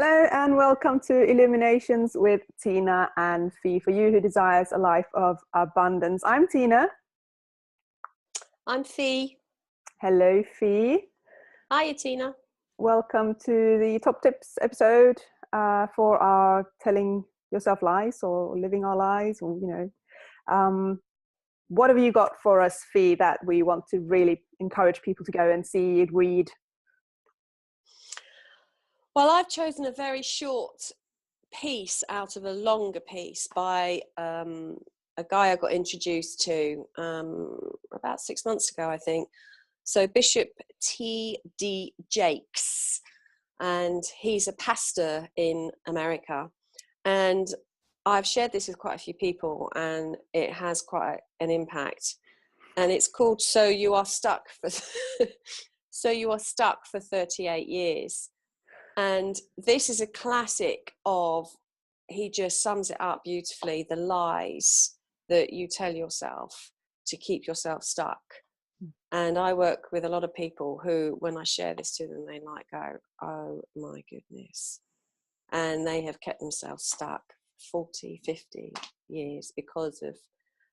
Hello and welcome to Illuminations with Tiina and Fee, for you who desires a life of abundance. I'm Tiina. I'm Fee. Hello, Fee. Hiya, Tiina. Welcome to the Top Tips episode for our telling yourself lies or living our lies, or what have you got for us, Fee, that we want to really encourage people to go and see, read? Well, I've chosen a very short piece out of a longer piece by a guy I got introduced to about 6 months ago, I think. So Bishop T.D. Jakes, and he's a pastor in America. And I've shared this with quite a few people, and it has quite an impact. And it's called So You Are Stuck for 38 years. And this is a classic of, he just sums it up beautifully, the lies that you tell yourself to keep yourself stuck. And I work with a lot of people who, when I share this to them, they like go, oh my goodness. And they have kept themselves stuck 40, 50 years because of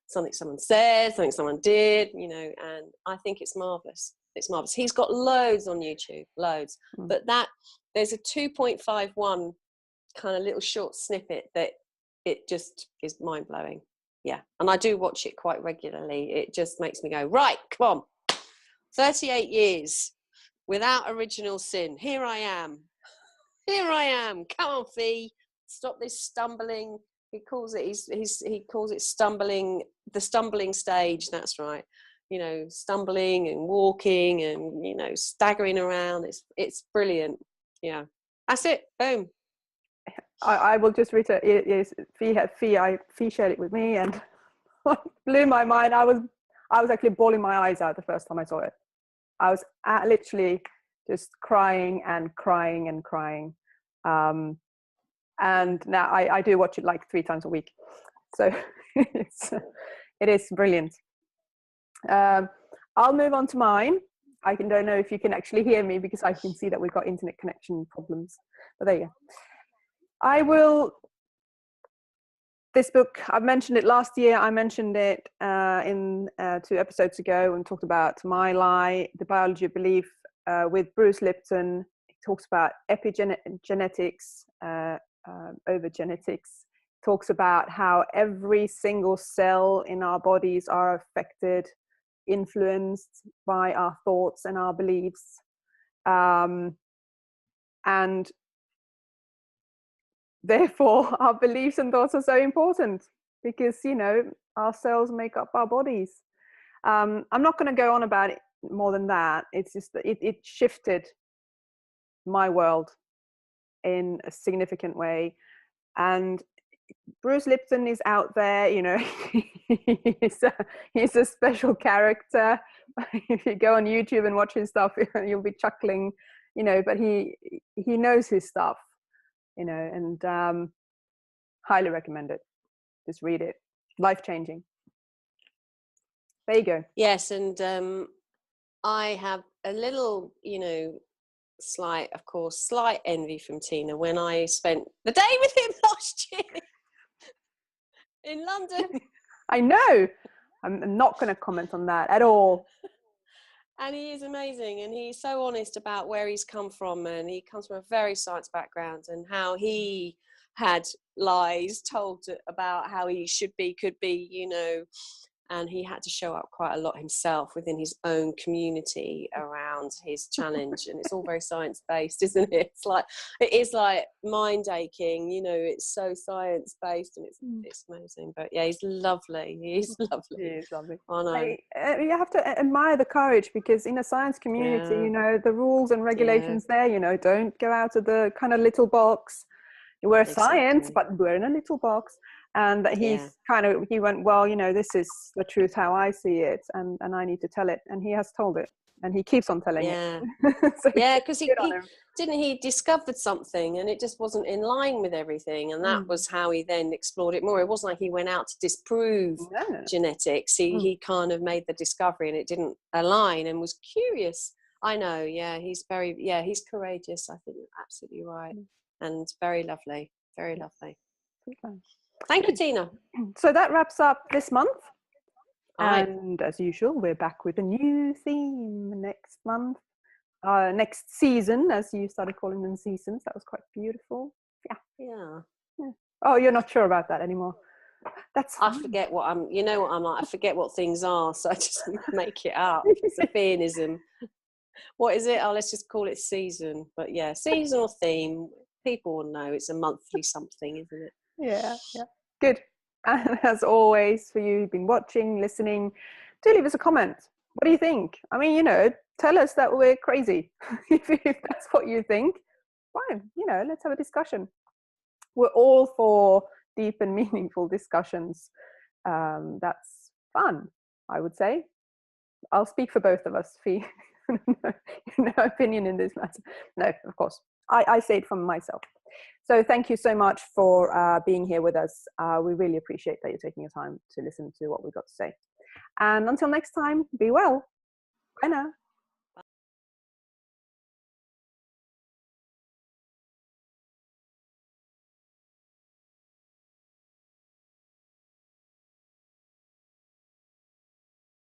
something someone said, something someone did, and I think it's marvelous. It's marvelous. He's got loads on YouTube, loads. But there's a 2.51 kind of little short snippet that it just is mind blowing. Yeah. And I do watch it quite regularly. It just makes me go, right, come on. 38 years without original sin. Here I am. Come on, Fee. Stop this stumbling. He calls it stumbling, the stumbling stage. That's right. Stumbling and walking and, staggering around. It's brilliant. Yeah. That's it. Boom. I will just return. Fee shared it with me, and it blew my mind. I was actually bawling my eyes out the first time I saw it. I was literally just crying and crying and crying. And now I do watch it like 3 times a week. So it is brilliant. I'll move on to mine. I don't know if you can actually hear me because I can see that we've got internet connection problems. But there you go. This book, I've mentioned it last year. I mentioned it in 2 episodes ago and talked about My Lie, The Biology of Belief with Bruce Lipton. He talks about epigenetics, over genetics. Talks about how every single cell in our bodies are affected, influenced by our thoughts and our beliefs. And therefore, our beliefs and thoughts are so important because, our cells make up our bodies. I'm not going to go on about it more than that. It's just that it shifted my world in a significant way. And Bruce Lipton is out there, he's a special character. If you go on YouTube and watch his stuff, you'll be chuckling, but he knows his stuff. And highly recommend it. Just read it. Life-changing. There you go. Yes, and I have a little, slight envy from Tiina when I spent the day with him last year in London. I know. I'm not going to comment on that at all. And he is amazing, and he's so honest about where he's come from, and he comes from a very science background, and how he had lies told about how he should be, could be, and he had to show up quite a lot himself within his own community around his challenge. And it's all very science based, isn't it? It is like mind aching, it's so science based, and it's amazing. But yeah, he's lovely. He's lovely. He is lovely. I know. You have to admire the courage, because in a science community, the rules and regulations there, don't go out of the kind of little box. We're science, but we're in a little box. And he went, well, this is the truth how I see it, and I need to tell it. And he has told it, and he keeps on telling it. So because he discovered something, and it just wasn't in line with everything. And that was how he then explored it more. It wasn't like he went out to disprove genetics. He kind of made the discovery, and it didn't align, and was curious. I know, he's he's courageous. I think you're absolutely right. and very lovely, very lovely. Okay. Thank you, Tiina. So that wraps up this month. All right. And as usual, we're back with a new theme next month. Next season, as you started calling them seasons. That was quite beautiful. Yeah. Oh, you're not sure about that anymore. That's fine. I forget what I'm, you know what I'm like, I forget what things are, so I just make it up. It's a Fianism. What is it? Oh, let's just call it season. But yeah, season or theme, people will know it's a monthly something, isn't it? Yeah. Good. And as always, for you who've been watching, listening, do leave us a comment. What do you think? I mean, tell us that we're crazy. if that's what you think, fine. Let's have a discussion. We're all for deep and meaningful discussions. That's fun, I would say. I'll speak for both of us. Fee, no opinion in this matter. No, of course. I say it from myself. So thank you so much for being here with us. We really appreciate that you're taking your time to listen to what we've got to say. And until next time, be well. Bye now.